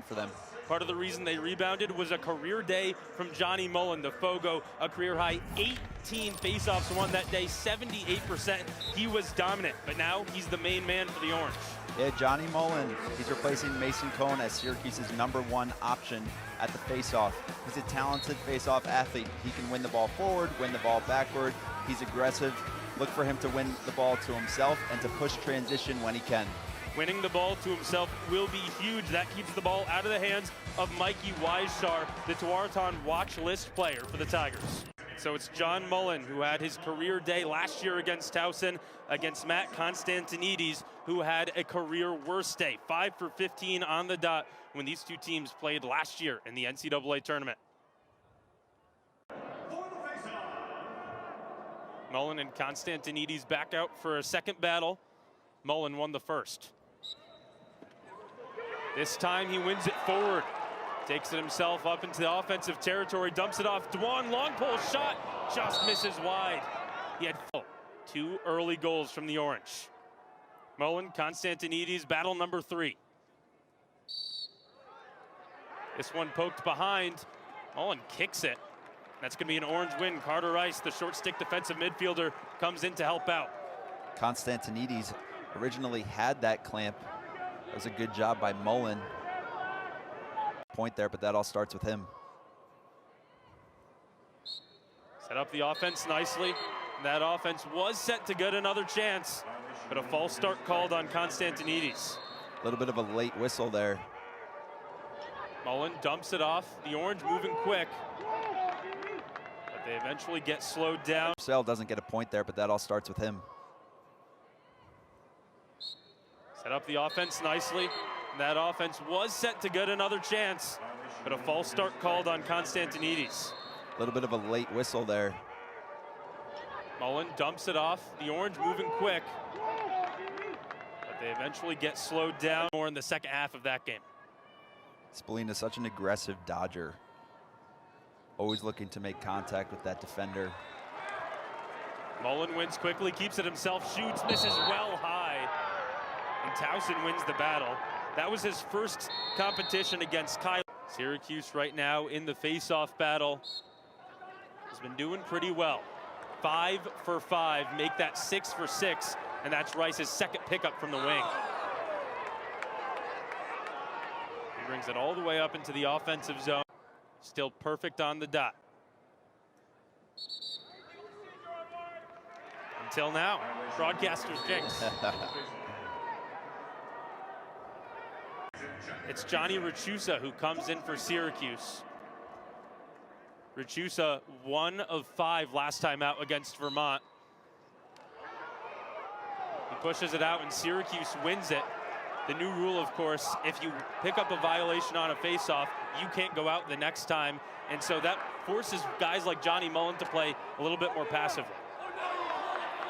for them. Part of the reason they rebounded was a career day from Johnny Mullen, the Fogo, a career high 18 faceoffs won that day, 78%. He was dominant, but now he's the main man for the Orange. Yeah, Johnny Mullen, he's replacing Mason Cohn as Syracuse's #1 option at the faceoff. He's a talented faceoff athlete. He can win the ball forward, win the ball backward. He's aggressive. Look for him to win the ball to himself and to push transition when he can. Winning the ball to himself will be huge. That keeps the ball out of the hands of Mikey Weishar, the Tuaraton watch list player for the Tigers. So it's John Mullen, who had his career day last year against Towson, against Matt Constantinides, who had a career worst day. 5 for 15 on the dot when these two teams played last year in the NCAA tournament. Mullen and Constantinides back out for a second battle. Mullen won the first. This time he wins it forward. Takes it himself up into the offensive territory, dumps it off. Dwan, long pole shot, just misses wide. He had 2 early goals from the Orange. Mullen, Constantinides, battle number 3. This one poked behind. Mullen kicks it. That's going to be an Orange win. Carter Rice, the short stick defensive midfielder, comes in to help out. Constantinides originally had that clamp. That was a good job by Mullen. Point there, but that all starts with him. Set up the offense nicely. That offense was set to get another chance, but a false start called on Constantinides. A little bit of a late whistle there. Mullen dumps it off. The Orange moving quick, but they eventually get slowed down. Purcell doesn't get a point there, but that all starts with him. Set up the offense nicely. That offense was set to get another chance, but a false start called on Constantinides. A little bit of a late whistle there. Mullen dumps it off. The Orange moving quick, but they eventually get slowed down more in the second half of that game. Spallina is such an aggressive dodger. Always looking to make contact with that defender. Mullen wins quickly, keeps it himself, shoots, misses well high. And Towson wins the battle. That was his first competition against Kyle. Syracuse right now in the face-off battle has been doing pretty well. 5 for 5, make that 6 for 6, and that's Rice's second pickup from the wing. He brings it all the way up into the offensive zone. Still perfect on the dot. Until now, broadcaster's jinx. It's Johnny Richiusa who comes in for Syracuse. Richiusa 1 of 5 last time out against Vermont. He pushes it out and Syracuse wins it. The new rule, of course, if you pick up a violation on a faceoff, you can't go out the next time. And so that forces guys like Johnny Mullen to play a little bit more passively.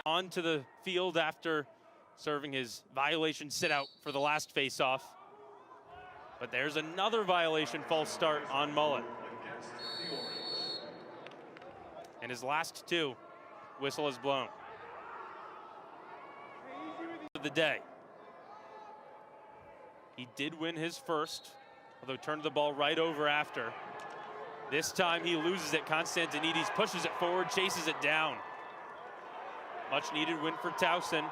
Onto the field after serving his violation sit out for the last faceoff. But there's another violation false start on Mullen. And his last 2, whistle is blown. Of the day. He did win his first, although turned the ball right over after. This time he loses it. Constantinides pushes it forward, chases it down. Much needed win for Towson.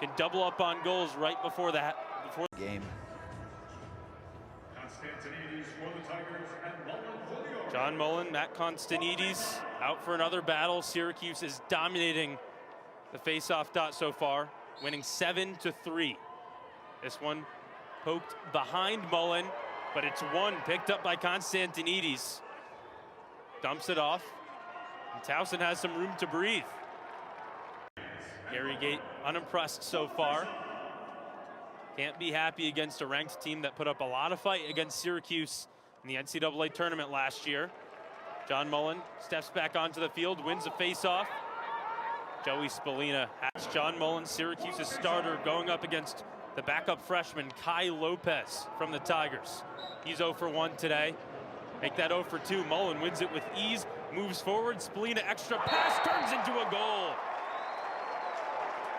Can double up on goals right before that. Game. John Mullen, Matt Constantinides out for another battle. Syracuse is dominating the face-off dot so far, winning 7-3. This one poked behind Mullen, but it's one picked up by Constantinides. Dumps it off, and Towson has some room to breathe. Gary Gate unimpressed so far. Can't be happy against a ranked team that put up a lot of fight against Syracuse in the NCAA tournament last year. John Mullen steps back onto the field, wins a face-off. Joey Spallina has John Mullen, Syracuse's starter, going up against the backup freshman, Kai Lopez from the Tigers. He's 0 for 1 today. Make that 0 for 2. Mullen wins it with ease, moves forward, Spallina extra pass, turns into a goal.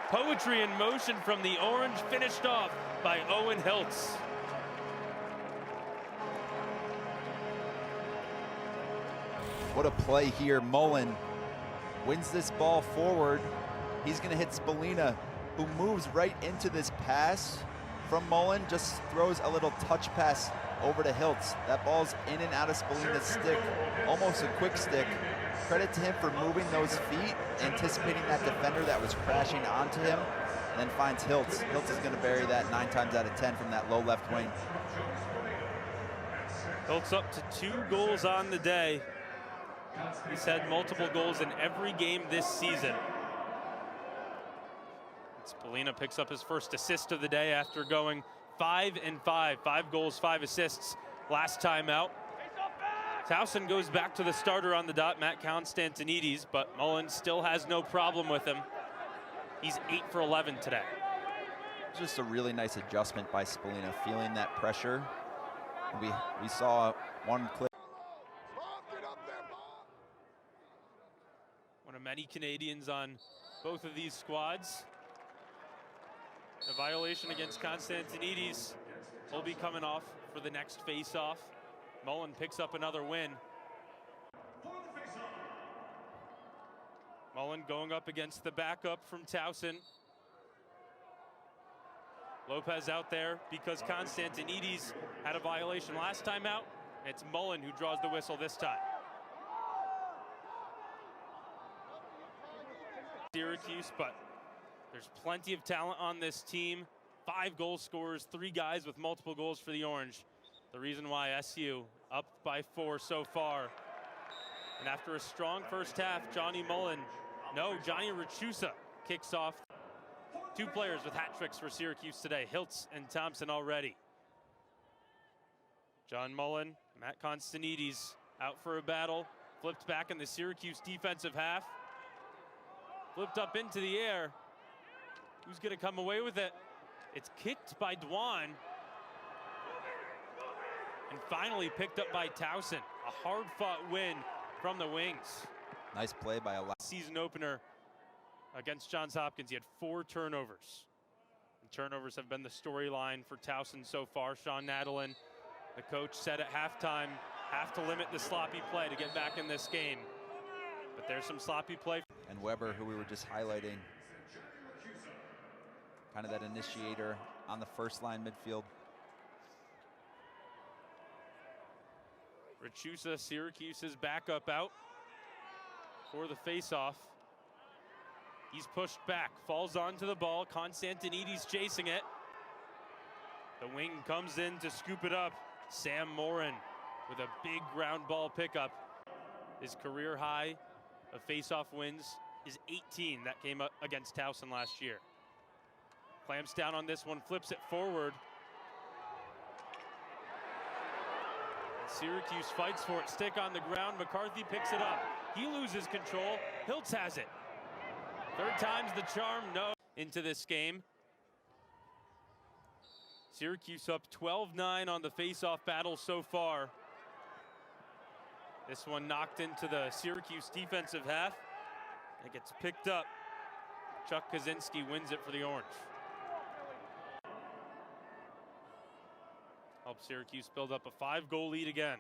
Poetry in motion from the Orange, finished off by Owen Hiltz. What a play here. Mullen wins this ball forward. He's going to hit Spallina, who moves right into this pass from Mullen, just throws a little touch pass over to Hiltz. That ball's in and out of Spallina's stick, almost a quick stick. Credit to him for moving those feet, anticipating that defender that was crashing onto him, and then finds Hiltz. Hiltz is going to bury that 9 times out of 10 from that low left wing. Hiltz up to 2 goals on the day. He's had multiple goals in every game this season. Spallina picks up his first assist of the day after going 5 and 5. 5 goals, 5 assists last time out. Towson goes back to the starter on the dot, Matt Constantinides, but Mullen still has no problem with him. He's 8 for 11 today. Just a really nice adjustment by Spallina, feeling that pressure. We saw one clip. One of many Canadians on both of these squads. A violation against Constantinides will be coming off for the next face-off. Mullen picks up another win. Mullen going up against the backup from Towson. Lopez out there because Constantinides had a violation last time out. It's Mullen who draws the whistle this time. Syracuse, but there's plenty of talent on this team. 5 goal scorers, 3 guys with multiple goals for the Orange. The reason why SU up by 4 so far. And after a strong first half, Johnny Richiusa kicks off. 2 players with hat tricks for Syracuse today, Hiltz and Thompson already. John Mullen, Matt Constantinides out for a battle. Flipped back in the Syracuse defensive half. Flipped up into the air. Who's going to come away with it? It's kicked by Dwan. And finally picked up by Towson. A hard-fought win from the wings. Nice play by a season opener against Johns Hopkins. He had 4 turnovers. And turnovers have been the storyline for Towson so far. Sean Nadelin, the coach, said at halftime, have to limit the sloppy play to get back in this game. But there's some sloppy play. And Weber, who we were just highlighting, kind of that initiator on the first line midfield. Richiusa, Syracuse's backup out for the face-off. He's pushed back, falls onto the ball. Constantinides chasing it. The wing comes in to scoop it up. Sam Morin with a big ground ball pickup. His career high of face-off wins is 18. That came up against Towson last year. Clamps down on this one, flips it forward. Syracuse fights for it, stick on the ground. McCarthy picks it up. He loses control. Hiltz has it. 3rd time's the charm, no. Into this game. Syracuse up 12-9 on the face-off battle so far. This one knocked into the Syracuse defensive half. It gets picked up. Chuck Kaczynski wins it for the Orange. Helps Syracuse build up a 5-goal lead again.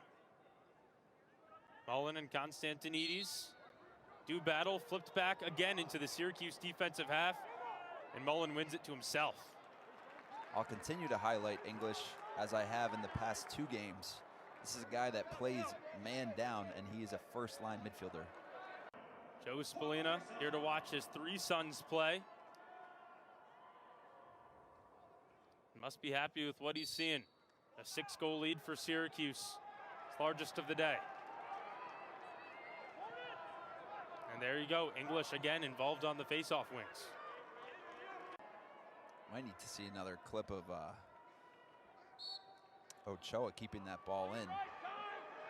Mullen and Constantinides do battle, flipped back again into the Syracuse defensive half, and Mullen wins it to himself. I'll continue to highlight English as I have in the past 2 games. This is a guy that plays man down, and he is a first-line midfielder. Joe Spallina here to watch his 3 sons play. Must be happy with what he's seeing. A 6-goal lead for Syracuse, his largest of the day. And there you go, English again involved on the face-off wings. Might need to see another clip of Ochoa keeping that ball in.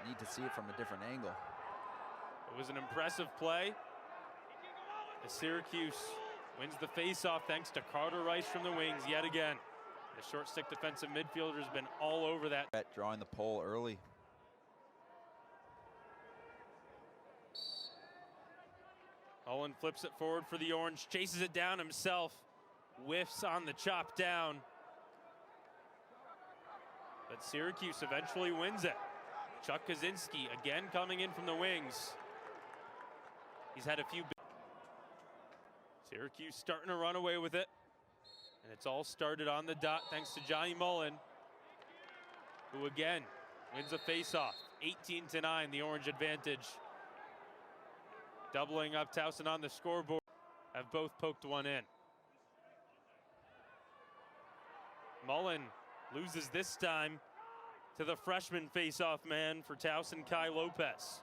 Need to see it from a different angle. It was an impressive play. As Syracuse wins the face-off thanks to Carter Rice from the wings yet again. The short stick defensive midfielder has been all over that. Drawing the pole early. Mullen flips it forward for the Orange, chases it down himself, whiffs on the chop down. But Syracuse eventually wins it. Chuck Kaczynski again coming in from the wings. He's had a few. Syracuse starting to run away with it. And it's all started on the dot thanks to Johnny Mullen, who again wins a faceoff. 18-9, the orange advantage. Doubling up Towson on the scoreboard. Have both poked one in. Mullen loses this time to the freshman faceoff man for Towson, Kai Lopez.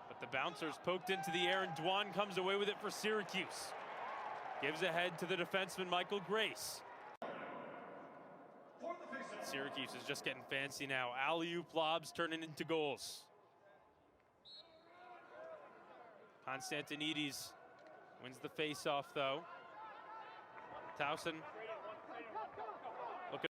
But the bouncer's poked into the air, and Dwan comes away with it for Syracuse. Gives ahead to the defenseman, Michael Grace. Syracuse is just getting fancy now. Alley-oop lobs turning into goals. Constantinides wins the faceoff, though. Towson